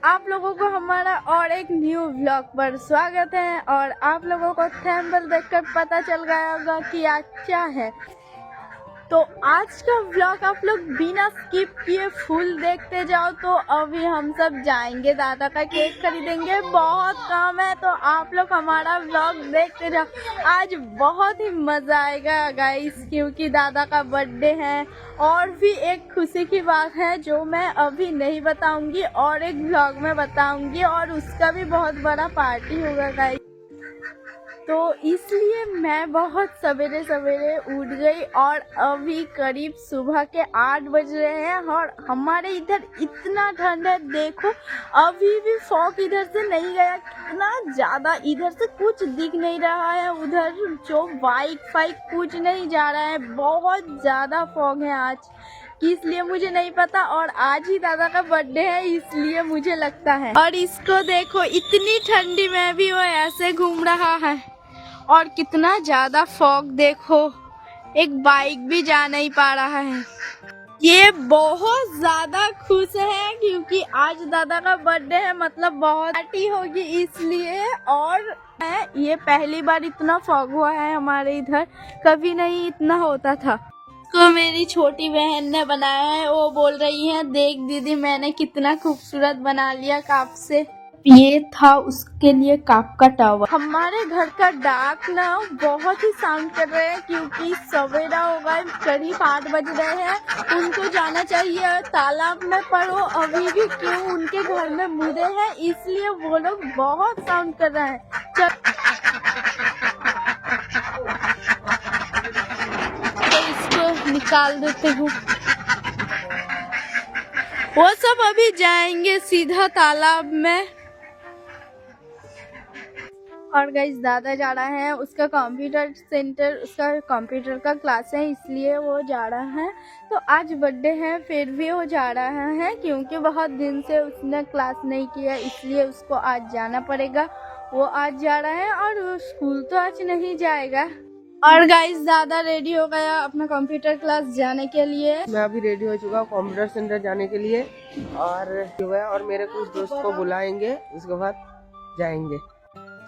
आप लोगों को हमारा और एक न्यू व्लॉग पर स्वागत है। और आप लोगों को थंबनेल देखकर पता चल गया होगा कि आज क्या है। तो आज का व्लॉग आप लोग बिना स्किप किए फुल देखते जाओ। तो अभी हम सब जाएंगे, दादा का केक खरीदेंगे, बहुत काम है। तो आप लोग हमारा व्लॉग देखते जाओ। आज बहुत ही मजा आएगा गाइस, क्योंकि दादा का बर्थडे है। और भी एक खुशी की बात है जो मैं अभी नहीं बताऊंगी और एक व्लॉग में बताऊंगी, और उसका भी बहुत बड़ा पार्टी होगा गाइस। तो इसलिए मैं बहुत सवेरे सवेरे उठ गई और अभी करीब सुबह के 8 बज रहे हैं। और हमारे इधर इतना ठंड है, देखो अभी भी फॉग इधर से नहीं गया। कितना ज़्यादा, इधर से कुछ दिख नहीं रहा है, उधर जो बाइक फाइक कुछ नहीं जा रहा है। बहुत ज़्यादा फॉग है आज, इसलिए मुझे नहीं पता। और आज ही दादा का बर्थडे है, इसलिए मुझे लगता है। और इसको देखो, इतनी ठंडी में भी वो ऐसे घूम रहा है। और कितना ज्यादा फॉग देखो, एक बाइक भी जा नहीं पा रहा है। ये बहुत ज्यादा खुश है क्योंकि आज दादा का बर्थडे है, मतलब बहुत पार्टी होगी इसलिए। और ये पहली बार इतना फॉग हुआ है हमारे इधर, कभी नहीं इतना होता था। को मेरी छोटी बहन ने बनाया है, वो बोल रही है देख दीदी मैंने कितना खूबसूरत बना लिया काप से। ये था उसके लिए काप का टावर। हमारे घर का डाक ना बहुत ही साउंड कर रहे हैं क्योंकि सवेरा हो गए, करीब 8 बज रहे हैं। उनको जाना चाहिए तालाब में, पर वो अभी भी क्यों उनके घर में मुदे हैं, इसलिए वो लोग बहुत साउंड कर रहे हैं। तो इसको निकाल देते हूँ। वो सब अभी जाएंगे सीधा तालाब में। और गाइस दादा जा रहा है, उसका कंप्यूटर सेंटर, उसका कंप्यूटर का क्लास है, इसलिए वो जा रहा है। तो आज बर्थडे है फिर भी वो जा रहा है क्योंकि बहुत दिन से उसने क्लास नहीं किया, इसलिए उसको आज जाना पड़ेगा। वो आज जा रहा है और स्कूल तो आज नहीं जाएगा। और गाइस दादा रेडी हो गया अपना कंप्यूटर क्लास जाने के लिए। मैं अभी रेडी हो चुका हूँ कंप्यूटर सेंटर जाने के लिए, और मेरे कुछ दोस्त को बुलाएंगे, उसके बाद जाएंगे।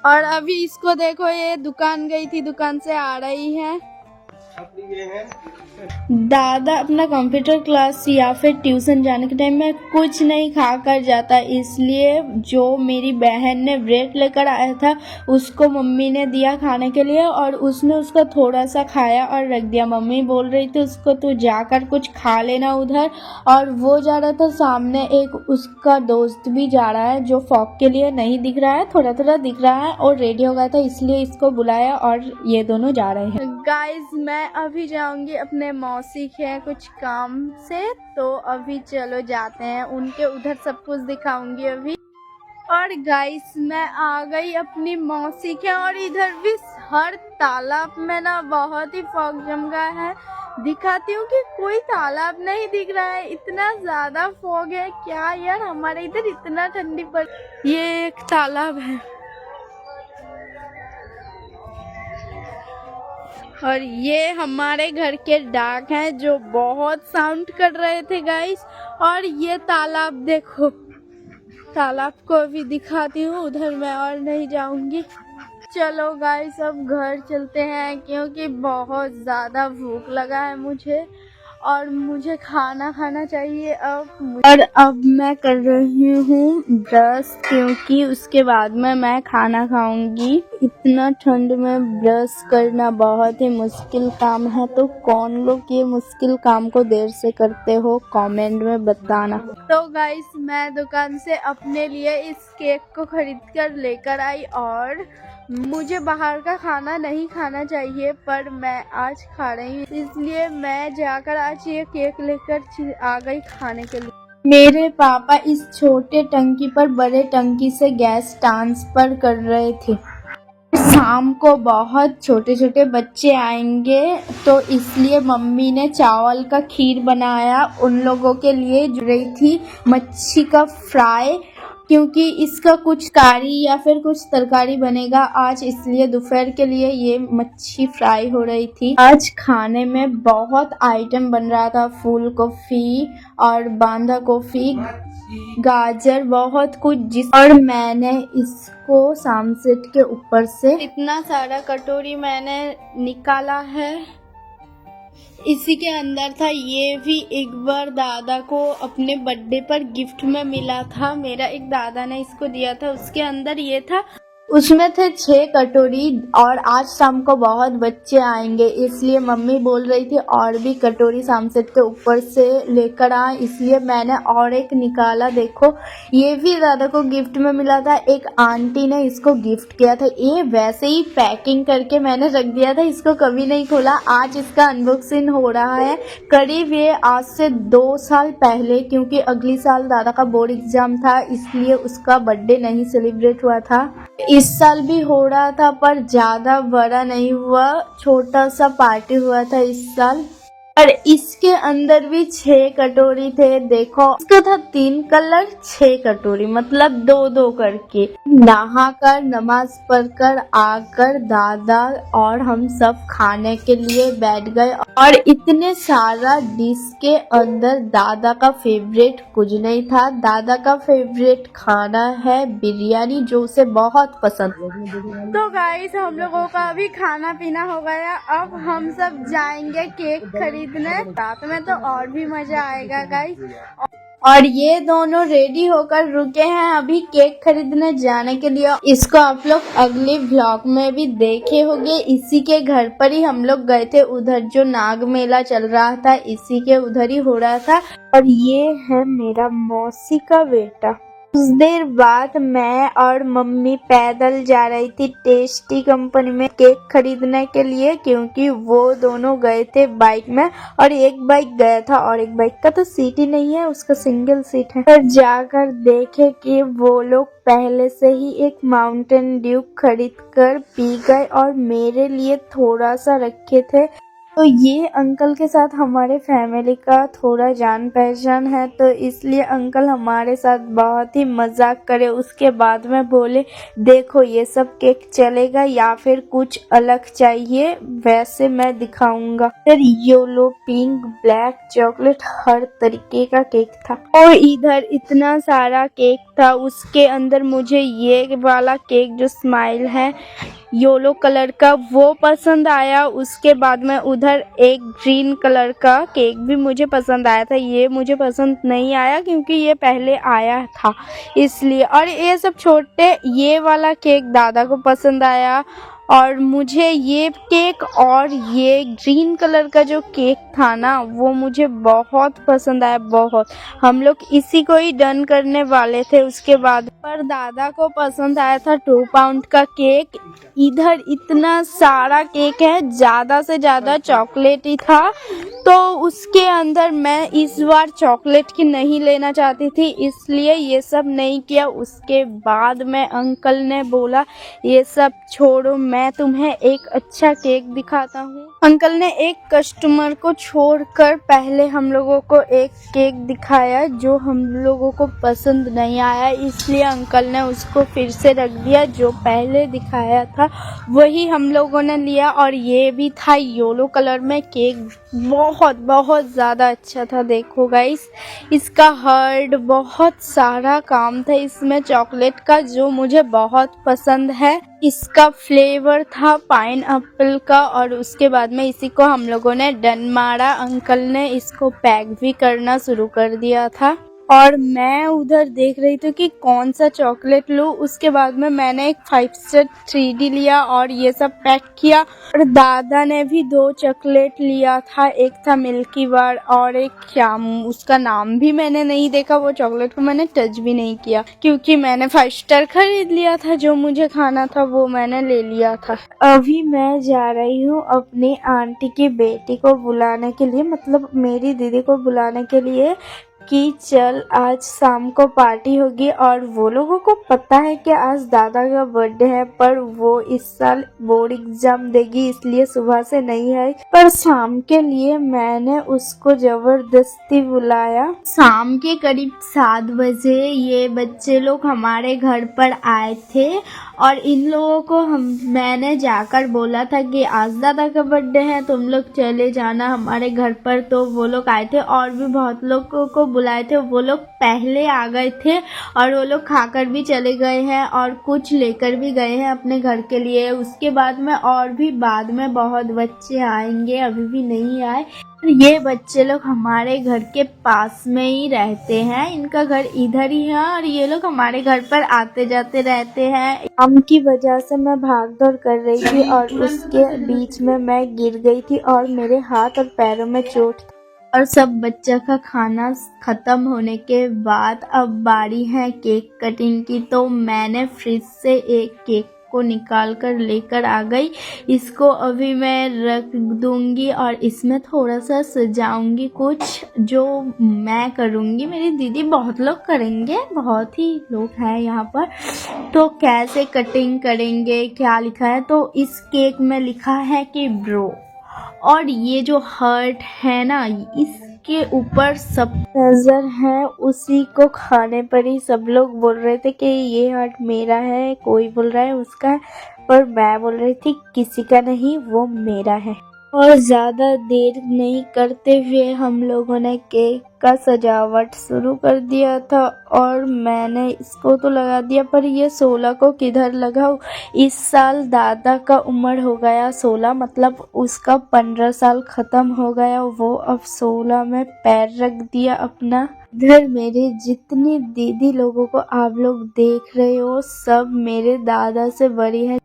और अभी इसको देखो, ये दुकान गई थी, दुकान से आ रही है। दादा अपना कंप्यूटर क्लास या फिर ट्यूशन जाने के टाइम में कुछ नहीं खा कर जाता, इसलिए जो मेरी बहन ने ब्रेड लेकर आया था उसको मम्मी ने दिया खाने के लिए, और उसने उसको थोड़ा सा खाया और रख दिया। मम्मी बोल रही थी उसको तू जाकर कुछ खा लेना उधर। और वो जा रहा था, सामने एक उसका दोस्त भी जा रहा है जो फॉग के लिए नहीं दिख रहा है, थोड़ा थोड़ा दिख रहा है, और रेडी हो गया था इसलिए इसको बुलाया और ये दोनों जा रहे हैं। गाइस मैं अभी जाऊंगी अपने मौसी के कुछ काम से, तो अभी चलो जाते हैं उनके उधर, सब कुछ दिखाऊंगी अभी। और गाइस मैं आ गई अपनी मौसी के, और इधर भी हर तालाब में ना बहुत ही फॉग जम गया है। दिखाती हूँ कि कोई तालाब नहीं दिख रहा है, इतना ज्यादा फॉग है। क्या यार, हमारे इधर इतना ठंडी पड़। ये एक तालाब है और ये हमारे घर के डाक हैं जो बहुत साउंड कर रहे थे गाइस। और ये तालाब देखो, तालाब को अभी दिखाती हूँ, उधर मैं और नहीं जाऊंगी। चलो गाइस अब घर चलते हैं क्योंकि बहुत ज़्यादा भूख लगा है मुझे, और मुझे खाना खाना चाहिए अब। और अब मैं कर रही हूँ ब्रश, क्योंकि उसके बाद में मैं खाना खाऊंगी। इतना ठंड में ब्रश करना बहुत ही मुश्किल काम है, तो कौन लोग ये मुश्किल काम को देर से करते हो कमेंट में बताना। तो गाइस मैं दुकान से अपने लिए इस केक को खरीद कर लेकर आई, और मुझे बाहर का खाना नहीं खाना चाहिए पर मैं आज खा रही हूँ, इसलिए मैं जाकर आज ये केक लेकर आ गई खाने के लिए। मेरे पापा इस छोटे टंकी पर बड़े टंकी से गैस ट्रांसफर कर रहे थे। शाम को बहुत छोटे छोटे बच्चे आएंगे, तो इसलिए मम्मी ने चावल का खीर बनाया उन लोगों के लिए। जो रही थी मच्छी का फ्राई, क्योंकि इसका कुछ कारी या फिर कुछ तरकारी बनेगा आज, इसलिए दोपहर के लिए ये मच्छी फ्राई हो रही थी। आज खाने में बहुत आइटम बन रहा था, फूल गोभी और बांधा गोभी, गाजर, बहुत कुछ और मैंने इसको सामसेट के ऊपर से इतना सारा कटोरी मैंने निकाला है। इसी के अंदर था, ये भी एक बार दादा को अपने बर्थडे पर गिफ्ट में मिला था, मेरा एक दादा ने इसको दिया था। उसके अंदर ये था, उसमें थे 6 कटोरी। और आज शाम को बहुत बच्चे आएंगे, इसलिए मम्मी बोल रही थी और भी कटोरी सामसेट के ऊपर से लेकर आए, इसलिए मैंने और एक निकाला। देखो ये भी दादा को गिफ्ट में मिला था, एक आंटी ने इसको गिफ्ट किया था। ये वैसे ही पैकिंग करके मैंने रख दिया था, इसको कभी नहीं खोला। आज इसका अनबॉक्सिंग हो रहा है, करीब ये आज से 2 साल पहले, क्योंकि अगली साल दादा का बोर्ड एग्जाम था, इसलिए उसका बर्थडे नहीं सेलिब्रेट हुआ था। इस साल भी हो रहा था पर ज्यादा बड़ा नहीं हुआ, छोटा सा पार्टी हुआ था इस साल। और इसके अंदर भी 6 कटोरी थे। देखो इसका था 3 कलर, 6 कटोरी, मतलब 2-2 करके। नहाकर नमाज पढ़कर आकर दादा और हम सब खाने के लिए बैठ गए। और इतने सारा डिश के अंदर दादा का फेवरेट कुछ नहीं था। दादा का फेवरेट खाना है बिरयानी, जो उसे बहुत पसंद है। तो गाइस हम लोगों का भी खाना पीना हो गया, अब हम सब जाएंगे केक खरीदने। रात में तो और भी मजा आएगा गाइस। और ये दोनों रेडी होकर रुके हैं अभी केक खरीदने जाने के लिए। इसको आप लोग अगले व्लॉग में भी देखे होंगे। इसी के घर पर ही हम लोग गए थे, उधर जो नाग मेला चल रहा था, इसी के उधर ही हो रहा था। और ये है मेरा मौसी का बेटा। कुछ देर बाद मैं और मम्मी पैदल जा रही थी टेस्टी कंपनी में केक खरीदने के लिए, क्योंकि वो दोनों गए थे बाइक में और एक बाइक गया था और एक बाइक का तो सीट ही नहीं है, उसका सिंगल सीट है। पर जाकर देखे कि वो लोग पहले से ही एक माउंटेन ड्यू खरीद कर पी गए और मेरे लिए थोड़ा सा रखे थे। तो ये अंकल के साथ हमारे फैमिली का थोड़ा जान पहचान है, तो इसलिए अंकल हमारे साथ बहुत ही मजाक करे। उसके बाद में बोले देखो ये सब केक चलेगा या फिर कुछ अलग चाहिए, वैसे मैं दिखाऊंगा। फिर येलो, पिंक, ब्लैक, चॉकलेट, हर तरीके का केक था। और इधर इतना सारा केक था, उसके अंदर मुझे ये वाला केक जो स्माइल है येलो कलर का वो पसंद आया। उसके बाद में उधर एक ग्रीन कलर का केक भी मुझे पसंद आया था, ये मुझे पसंद नहीं आया क्योंकि ये पहले आया था इसलिए। और ये सब छोटे, ये वाला केक दादा को पसंद आया। और मुझे ये केक और ये ग्रीन कलर का जो केक था ना, वो मुझे बहुत पसंद आया, बहुत। हम लोग इसी को ही डन करने वाले थे उसके बाद, पर दादा को पसंद आया था 2 पाउंड का केक। इधर इतना सारा केक है, ज़्यादा से ज़्यादा चॉकलेट ही था, तो उसके अंदर मैं इस बार चॉकलेट की नहीं लेना चाहती थी, इसलिए ये सब नहीं किया। उसके बाद में अंकल ने बोला ये सब छोड़ो, मैं तुम्हें एक अच्छा केक दिखाता हूँ। अंकल ने एक कस्टमर को छोड़कर पहले हम लोगों को एक केक दिखाया जो हम लोगों को पसंद नहीं आया, इसलिए अंकल ने उसको फिर से रख दिया। जो पहले दिखाया था वही हम लोगों ने लिया। और ये भी था येलो कलर में केक, बहुत बहुत ज़्यादा अच्छा था। देखो गाइस, इसका हार्ड बहुत सारा काम था इसमें चॉकलेट का, जो मुझे बहुत पसंद है। इसका फ्लेवर था पाइनएप्पल का। और उसके बाद में इसी को हम लोगों ने डन मारा। अंकल ने इसको पैक भी करना शुरू कर दिया था और मैं उधर देख रही थी कि कौन सा चॉकलेट लूँ। उसके बाद में मैंने एक 5 स्टार 3D लिया और ये सब पैक किया। और दादा ने भी 2 चॉकलेट लिया था, एक था मिल्की बार और एक क्या उसका नाम भी मैंने नहीं देखा, वो चॉकलेट को मैंने टच भी नहीं किया क्योंकि मैंने 5 स्टार खरीद लिया था। जो मुझे खाना था वो मैंने ले लिया था। अभी मैं जा रही हूँ अपनी आंटी की बेटी को बुलाने के लिए, मतलब मेरी दीदी को बुलाने के लिए कि चल आज शाम को पार्टी होगी। और वो लोगों को पता है कि आज दादा का बर्थडे है, पर वो इस साल बोर्ड एग्जाम देगी इसलिए सुबह से नहीं आई। पर शाम के लिए मैंने उसको जबरदस्ती बुलाया। शाम के करीब 7 बजे ये बच्चे लोग हमारे घर पर आए थे और इन लोगों को मैंने जाकर बोला था कि आज दादा का बर्थडे है, तुम लोग चले जाना हमारे घर पर। तो वो लोग आए थे और भी बहुत लोगों को बुलाए थे। वो लोग पहले आ गए थे और वो लोग खाकर भी चले गए हैं और कुछ लेकर भी गए हैं अपने घर के लिए। उसके बाद में और भी बाद में बहुत बच्चे आएंगे, अभी भी नहीं आए। ये बच्चे लोग हमारे घर के पास में ही रहते हैं, इनका घर इधर ही है और ये लोग हमारे घर पर आते जाते रहते हैं। काम की वजह से मैं भाग दौड़ कर रही थी और उसके बीच में मैं गिर गई थी और मेरे हाथ और पैरों में चोट थी। और सब बच्चा का खाना खत्म होने के बाद अब बारी है केक कटिंग की। तो मैंने फ्रिज से एक केक को निकाल कर लेकर आ गई। इसको अभी मैं रख दूंगी और इसमें थोड़ा सा सजाऊंगी। कुछ जो मैं करूंगी, मेरी दीदी बहुत लोग करेंगे, बहुत ही लोग हैं यहाँ पर। तो कैसे कटिंग करेंगे, क्या लिखा है, तो इस केक में लिखा है कि ब्रो। और ये जो हर्ट है ना, इसके ऊपर सब नजर है, उसी को खाने पर ही सब लोग बोल रहे थे कि ये हर्ट मेरा है, कोई बोल रहा है उसका है, पर मैं बोल रही थी किसी का नहीं, वो मेरा है। और ज़्यादा देर नहीं करते हुए हम लोगों ने केक का सजावट शुरू कर दिया था और मैंने इसको तो लगा दिया, पर ये 16 को किधर लगाऊं। इस साल दादा का उम्र हो गया 16, मतलब उसका 15 साल खत्म हो गया। वो अब 16 में पैर रख दिया अपना। इधर मेरे जितनी दीदी लोगों को आप लोग देख रहे हो, सब मेरे दादा से बड़ी है।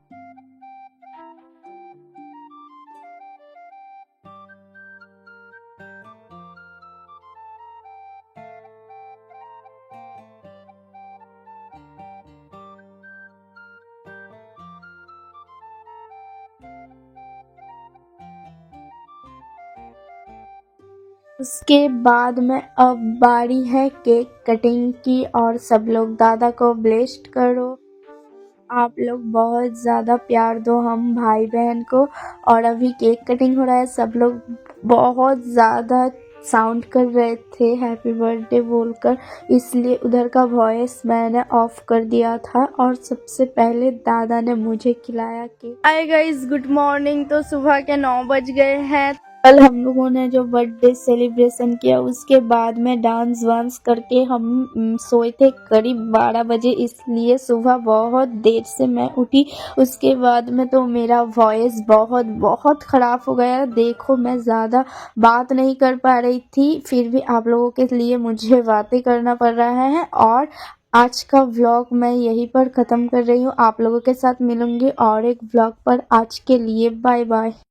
उसके बाद में अब बारी है केक कटिंग की और सब लोग दादा को ब्लेस्ड करो। आप लोग बहुत ज़्यादा प्यार दो हम भाई बहन को। और अभी केक कटिंग हो रहा है, सब लोग बहुत ज़्यादा साउंड कर रहे थे हैप्पी बर्थडे बोलकर, इसलिए उधर का वॉइस मैंने ऑफ कर दिया था। और सबसे पहले दादा ने मुझे खिलाया cake. Hi guys, good morning. तो सुबह के 9 बज गए हैं। कल हम लोगों ने जो बर्थडे सेलिब्रेशन किया उसके बाद में डांस वांस करके हम सोए थे करीब 12 बजे, इसलिए सुबह बहुत देर से मैं उठी। उसके बाद में तो मेरा वॉइस बहुत बहुत ख़राब हो गया। देखो मैं ज़्यादा बात नहीं कर पा रही थी, फिर भी आप लोगों के लिए मुझे बातें करना पड़ रहा है। और आज का व्लॉग मैं यहीं पर ख़त्म कर रही हूँ। आप लोगों के साथ मिलूंगी और एक व्लॉग पर। आज के लिए बाय बाय।